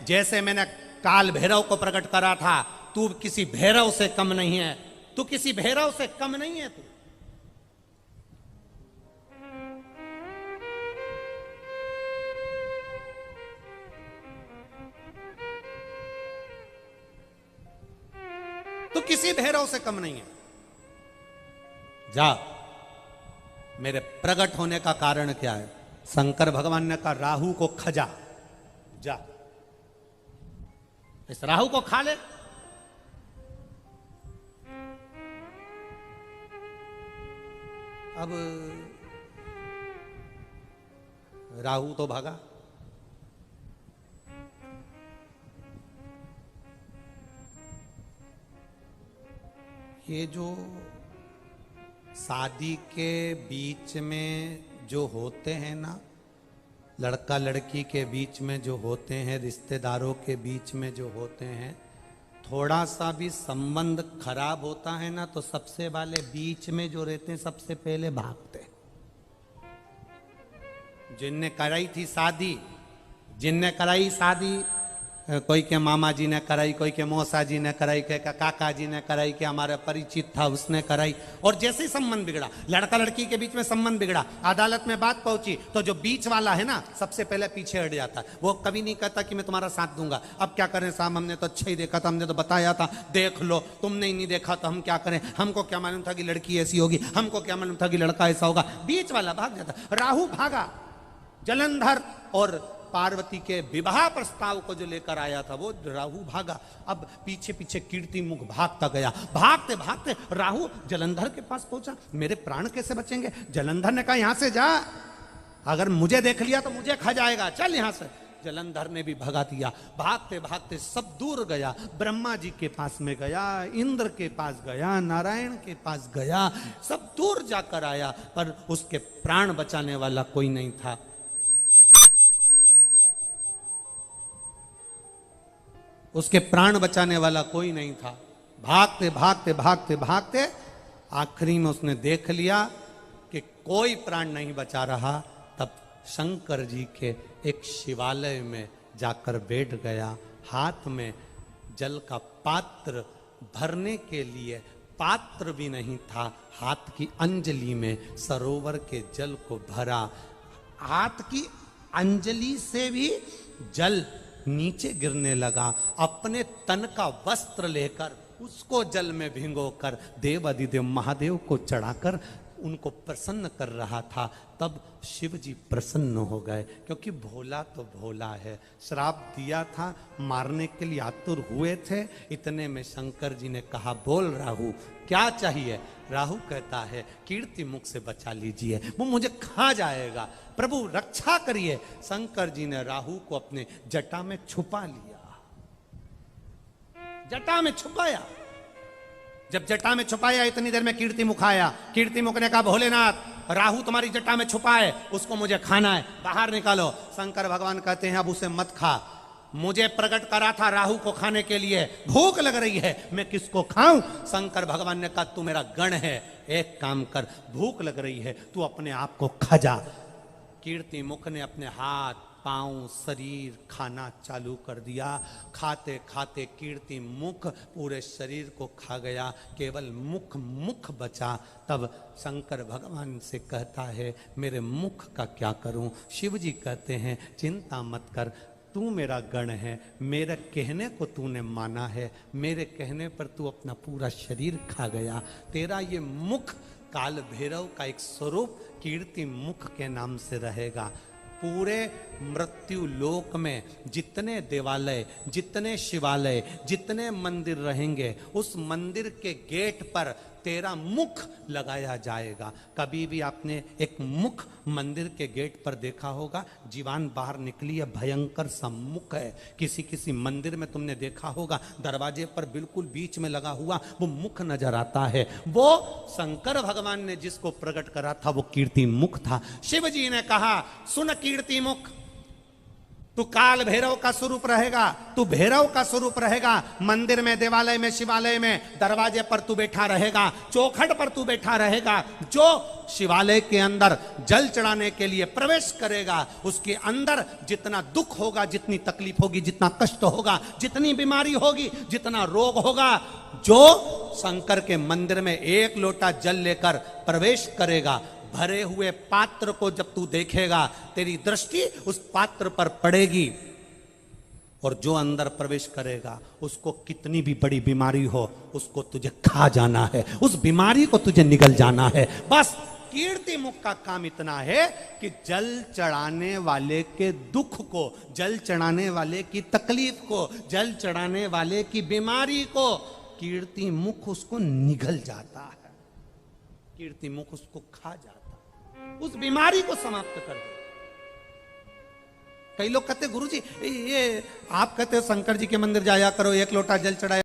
जैसे मैंने काल भैरव को प्रकट करा था, तू किसी भैरव से कम नहीं है, तू किसी भैरव से कम नहीं है। तू किसी भैरव से कम नहीं है। जा, मेरे प्रकट होने का कारण क्या है? शंकर भगवान ने कहा राहु को खजा, जा इस राहु को खा ले। अब राहु तो भागा। ये जो शादी के बीच में जो होते हैं ना, लड़का लड़की के बीच में जो होते हैं, रिश्तेदारों के बीच में जो होते हैं, थोड़ा सा भी संबंध खराब होता है ना तो सबसे वाले बीच में जो रहते हैं सबसे पहले भागते। जिनने कराई थी शादी, जिनने कराई शादी, कोई के मामा जी ने कराई, कोई के मौसा जी ने कराई, कोई के काका जी ने कराई, कि हमारा परिचित था उसने कराई, और जैसे ही संबंध बिगड़ा, लड़का लड़की के बीच में संबंध बिगड़ा, अदालत में बात पहुंची तो जो बीच वाला है ना सबसे पहले पीछे हट जाता है। वो कभी नहीं कहता कि मैं तुम्हारा साथ दूंगा। अब क्या करें साहब, हमने तो अच्छा ही देखा था, हमने तो बताया था, देख लो, तुमने ही नहीं देखा तो हम क्या करें, हमको क्या मालूम था कि लड़की ऐसी होगी, हमको क्या मालूम था कि लड़का ऐसा होगा। बीच वाला भाग जाता। राहु भागा, जलंधर और पार्वती के विवाह प्रस्ताव को जो लेकर आया था वो राहु भागा। अब पीछे पीछे कीर्तिमुख भागता गया। भागते भागते राहु जलंधर के पास पहुंचा। मेरे प्राण कैसे बचेंगे? जलंधर ने कहा यहां से जा, अगर मुझे देख लिया तो मुझे खा जाएगा, चल यहां से। जलंधर ने भी भगा दिया। भागते भागते सब दूर गया, ब्रह्मा जी के पास में गया, इंद्र के पास गया, नारायण के पास गया, सब दूर जाकर आया, पर उसके प्राण बचाने वाला कोई नहीं था। उसके प्राण बचाने वाला कोई नहीं था। भागते भागते भागते भागते आखिरी में उसने देख लिया कि कोई प्राण नहीं बचा रहा। तब शंकर जी के एक शिवालय में जाकर बैठ गया। हाथ में जल का पात्र भरने के लिए पात्र भी नहीं था, हाथ की अंजलि में सरोवर के जल को भरा। हाथ की अंजलि से भी जल नीचे गिरने लगा। अपने तन का वस्त्र लेकर उसको जल में भिगोकर देव अधिदेव महादेव को चढ़ाकर उनको प्रसन्न कर रहा था। तब शिव जी प्रसन्न हो गए, क्योंकि भोला तो भोला है। श्राप दिया था, मारने के लिए आतुर हुए थे। इतने में शंकर जी ने कहा बोल राहु क्या चाहिए? राहु कहता है कीर्ति मुख से बचा लीजिए, वो मुझे खा जाएगा, प्रभु रक्षा करिए। शंकर जी ने राहु को अपने जटा में छुपा लिया, जटा में छुपाया। जब जटा में छुपाया इतनी देर में कीर्तिमुख आया। कीर्तिमुख ने कहा भोलेनाथ राहु तुम्हारी जटा में छुपा है, उसको मुझे खाना है, बाहर निकालो। शंकर भगवान कहते हैं अब उसे मत खा, मुझे प्रकट करा था राहु को खाने के लिए, भूख लग रही है, मैं किसको खाऊं? शंकर भगवान ने कहा तू मेरा गण है, एक काम कर, भूख लग रही है तू अपने आप को खा जा। कीर्तिमुख ने अपने हाथ पांव शरीर खाना चालू कर दिया। खाते खाते कीर्तिमुख पूरे शरीर को खा गया, केवल मुख बचा। तब शंकर भगवान से कहता है मेरे मुख का क्या करूं? शिव जी कहते हैं चिंता मत कर, तू मेरा गण है, मेरे कहने को तूने माना है, मेरे कहने पर तू अपना पूरा शरीर खा गया। तेरा ये मुख काल भैरव का एक स्वरूप कीर्ति मुख के नाम से रहेगा। पूरे मृत्यु लोक में जितने देवालय, जितने शिवालय, जितने मंदिर रहेंगे, उस मंदिर के गेट पर तेरा मुख लगाया जाएगा। कभी भी आपने एक मुख मंदिर के गेट पर देखा होगा, जीवान बाहर निकली है, भयंकर सा मुख है। किसी किसी मंदिर में तुमने देखा होगा दरवाजे पर बिल्कुल बीच में लगा हुआ वो मुख नजर आता है। वो शंकर भगवान ने जिसको प्रकट करा था वो कीर्ति मुख था। शिव जी ने कहा सुन कीर्ति मुख, तू काल भैरव का स्वरूप रहेगा, तू भैरव का स्वरूप रहेगा। मंदिर में, देवालय में, शिवालय में दरवाजे पर तू बैठा रहेगा, चौखट पर तू बैठा रहेगा। जो शिवालय के अंदर जल चढ़ाने के लिए प्रवेश करेगा, उसके अंदर जितना दुख होगा, जितनी तकलीफ होगी, जितना कष्ट होगा, जितनी बीमारी होगी, जितना रोग होगा, जो शंकर के मंदिर में एक लोटा जल लेकर प्रवेश करेगा, भरे हुए पात्र को जब तू देखेगा, तेरी दृष्टि उस पात्र पर पड़ेगी, और जो अंदर प्रवेश करेगा उसको कितनी भी बड़ी बीमारी हो, उसको तुझे खा जाना है, उस बीमारी को तुझे निगल जाना है। बस कीर्ति मुख का काम इतना है कि जल चढ़ाने वाले के दुख को, जल चढ़ाने वाले की तकलीफ को, जल चढ़ाने वाले की बीमारी को कीर्ति मुख उसको निगल जाता है, कीर्ति मुख उसको खा जाता है, उस बीमारी को समाप्त कर दे। कई लोग कहते गुरुजी ये आप कहते हो शंकर जी के मंदिर जाया करो, एक लोटा जल चढ़ाया